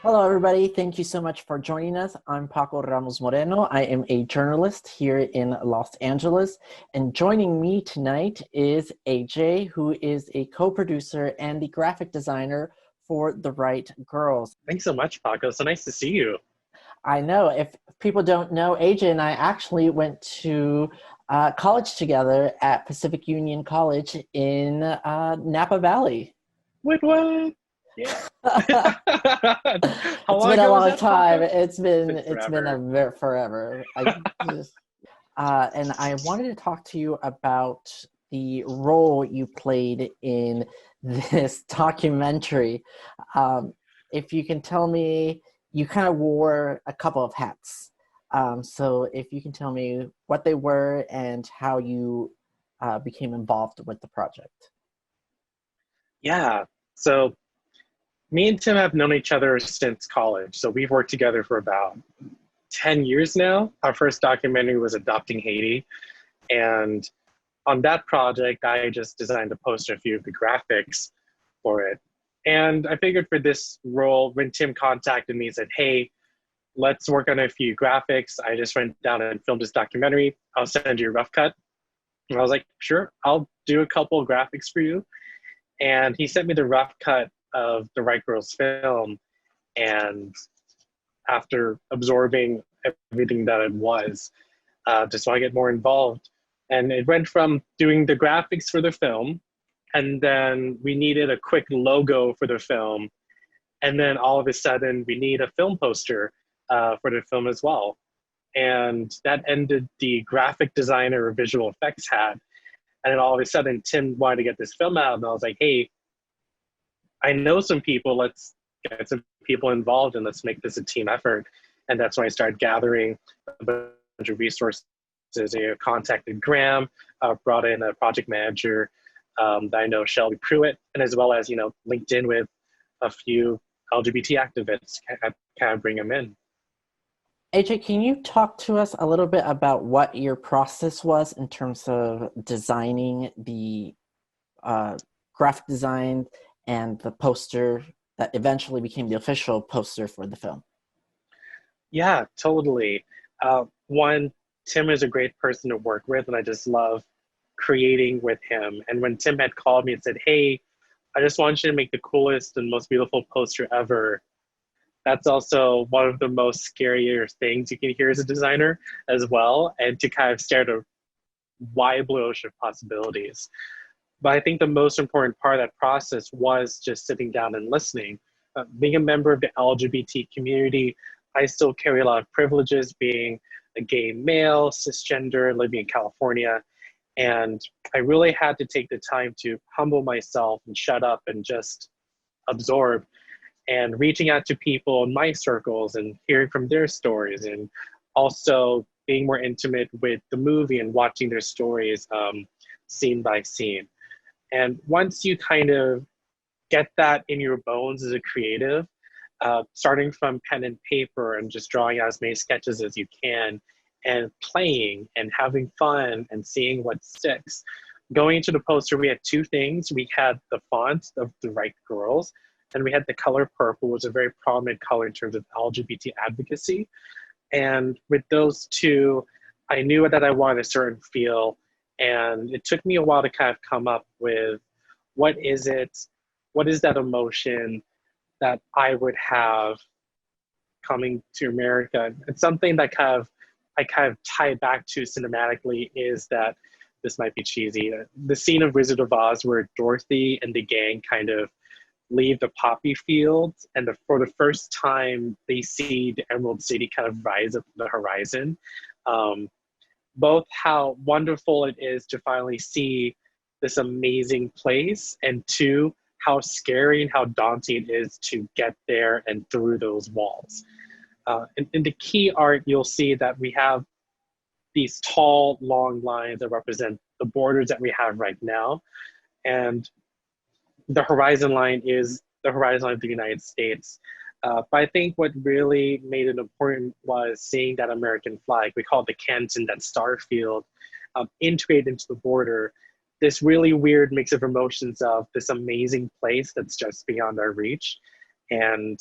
Hello, everybody. Thank you so much for joining us. I'm Paco Ramos Moreno. I am a journalist here in Los Angeles. And joining me tonight is AJ, who is a co-producer and the graphic designer for The Right Girls. Thanks so much, Paco. So nice to see you. I know if people don't know, AJ and I actually went to college together at Pacific Union College in Napa Valley. Wait, what? Yeah. How It's long been a ago was long that, time. Paco? It's been Forever. forever. And I wanted to talk to you about the role you played in this documentary. If you can tell me, you kind of wore a couple of hats. So if you can tell me what they were and how you became involved with the project. Yeah. So me and Tim have known each other since college. So we've worked together for about 10 years now. Our first documentary was Adopting Haiti. And on that project, I just designed a poster, a few of the graphics for it. And I figured for this role, when Tim contacted me and said, hey, let's work on a few graphics. I just went down and filmed this documentary. I'll send you a rough cut. And I was like, sure, I'll do a couple of graphics for you. And he sent me the rough cut of the Right Girls film. And after absorbing everything that it was, just want to get more involved. And it went from doing the graphics for the film, and then we needed a quick logo for the film. And then all of a sudden, we need a film poster for the film as well. And that ended the graphic designer or visual effects hat. And then all of a sudden, Tim wanted to get this film out. And I was like, hey, I know some people. Let's get some people involved and let's make this a team effort. And that's when I started gathering a bunch of resources. I contacted Graham, brought in a project manager that I know, Shelby Pruitt, and as well as, linked in with a few LGBT activists, kind of bring them in. AJ, can you talk to us a little bit about what your process was in terms of designing the graphic design and the poster that eventually became the official poster for the film? Yeah, totally. One, Tim is a great person to work with, and I just love creating with him. And when Tim had called me and said, hey, I just want you to make the coolest and most beautiful poster ever, that's also one of the most scarier things you can hear as a designer as well, and to kind of stare at a wide blue ocean of possibilities. But I think the most important part of that process was just sitting down and listening. Being a member of the LGBT community, I still carry a lot of privileges being a gay male, cisgender, living in California. And I really had to take the time to humble myself and shut up and just absorb, and reaching out to people in my circles and hearing from their stories, and also being more intimate with the movie and watching their stories scene by scene. And once you kind of get that in your bones as a creative, starting from pen and paper and just drawing out as many sketches as you can, and playing and having fun and seeing what sticks. Going into the poster, we had two things. We had the font of The Right Girls, and we had the color purple, which was a very prominent color in terms of LGBT advocacy. And with those two, I knew that I wanted a certain feel. And it took me a while to kind of come up with what is that emotion that I would have coming to America. And something that I kind of tie it back to cinematically is that, this might be cheesy, the scene of Wizard of Oz where Dorothy and the gang kind of leave the poppy fields, and for the first time they see the Emerald City kind of rise up the horizon. Both how wonderful it is to finally see this amazing place, and two, how scary and how daunting it is to get there and through those walls. In the key art, you'll see that we have these tall, long lines that represent the borders that we have right now. And the horizon line is the horizon line of the United States. But I think what really made it important was seeing that American flag. We call it the Canton, that star field, integrated into the border. This really weird mix of emotions of this amazing place that's just beyond our reach, and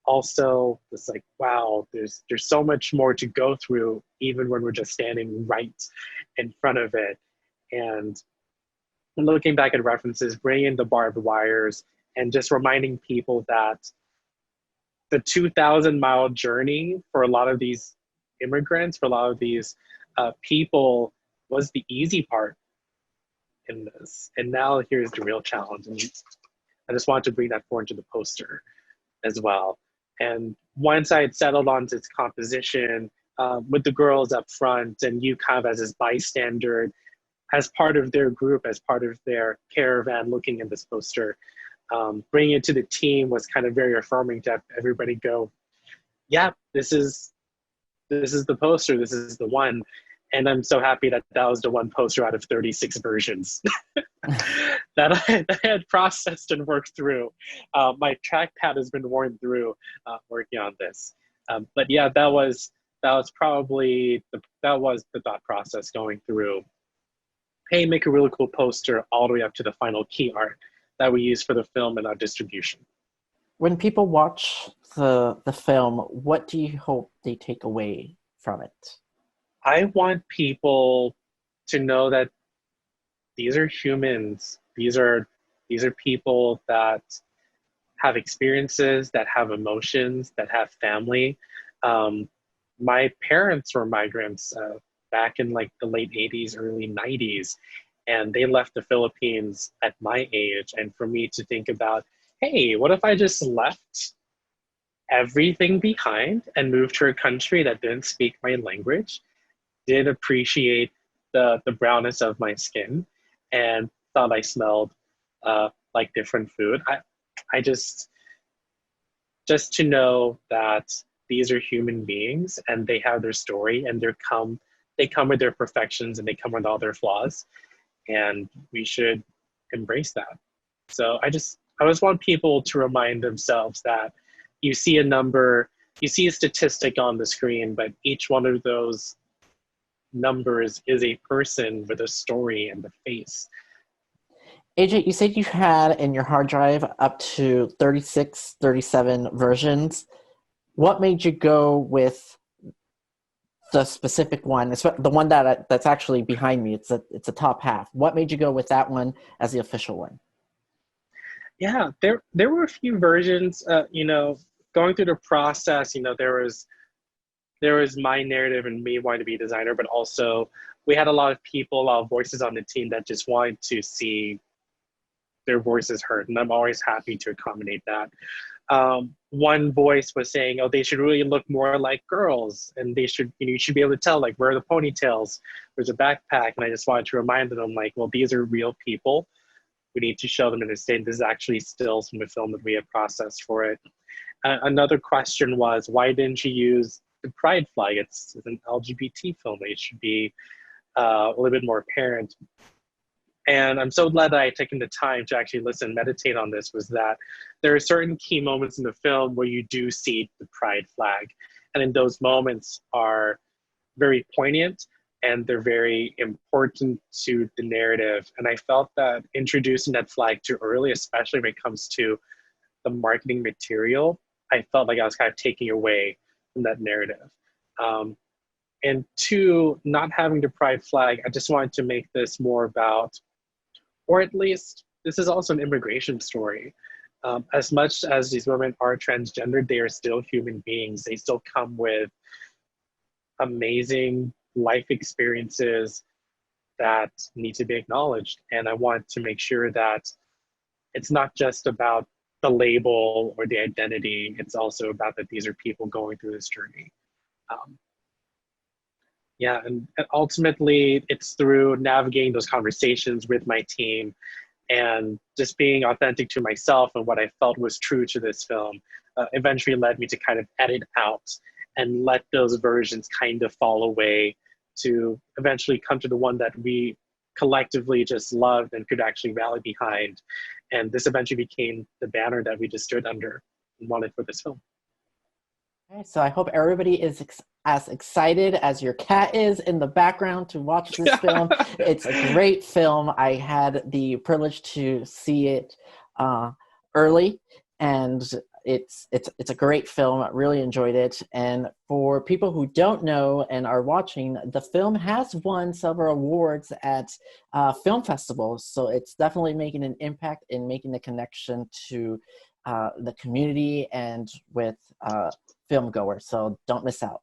also it's like, wow, there's so much more to go through even when we're just standing right in front of it. And looking back at references, bringing in the barbed wires, and just reminding people that the 2,000-mile journey for a lot of these immigrants, for a lot of these people, was the easy part in this. And now here's the real challenge. And I just wanted to bring that forward to the poster as well. And once I had settled on its composition with the girls up front and you kind of as this bystander, as part of their group, as part of their caravan looking at this poster, bringing it to the team was kind of very affirming to have everybody go, yeah, this is the poster, this is the one. And I'm so happy that that was the one poster out of 36 versions that I had processed and worked through. My trackpad has been worn through working on this. But yeah, that was probably that was the thought process going through. Hey, make a really cool poster all the way up to the final key art that we use for the film and our distribution. When people watch the film, what do you hope they take away from it? I want people to know that these are humans. These are people that have experiences, that have emotions, that have family. My parents were migrants back in like the late 80s, early 90s, and they left the Philippines at my age. And for me to think about, hey, what if I just left everything behind and moved to a country that didn't speak my language, did appreciate the brownness of my skin, and thought I smelled like different food. I just to know that these are human beings and they have their story and they come with their perfections and they come with all their flaws, and we should embrace that. So I just want people to remind themselves that you see a number, you see a statistic on the screen, but each one of those numbers is a person with a story and a face. AJ, you said you had in your hard drive up to 36, 37 versions. What made you go with the specific one? It's the one that's actually behind me. It's a top half. What made you go with that one as the official one? Yeah, there were a few versions. Going through the process, there was my narrative and me wanting to be a designer, but also we had a lot of people, a lot of voices on the team that just wanted to see their voices heard, and I'm always happy to accommodate that. One voice was saying, "Oh, they should really look more like girls, and they should, you should be able to tell, like, where are the ponytails? There's a backpack." And I just wanted to remind them, like, well, these are real people. We need to show them in a state. This is actually stills from the film that we have processed for it. Another question was, why didn't you use the pride flag? It's an LGBT film. It should be a little bit more apparent. And I'm so glad that I had taken the time to actually listen, meditate on this, was that there are certain key moments in the film where you do see the pride flag. And in those moments are very poignant and they're very important to the narrative. And I felt that introducing that flag too early, especially when it comes to the marketing material, I felt like I was kind of taking away from that narrative. And two, not having the pride flag, I just wanted to make this more about, or at least this is also an immigration story. As much as these women are transgendered, they are still human beings. They still come with amazing life experiences that need to be acknowledged. And I want to make sure that it's not just about the label or the identity. It's also about that these are people going through this journey. And ultimately it's through navigating those conversations with my team and just being authentic to myself and what I felt was true to this film eventually led me to kind of edit out and let those versions kind of fall away to eventually come to the one that we collectively just loved and could actually rally behind. And this eventually became the banner that we just stood under and wanted for this film. Okay, so I hope everybody is as excited as your cat is in the background to watch this film. It's a great film. I had the privilege to see it early, and it's a great film. I really enjoyed it. And for people who don't know and are watching, the film has won several awards at film festivals. So it's definitely making an impact in making the connection to the community and with film goers. So don't miss out.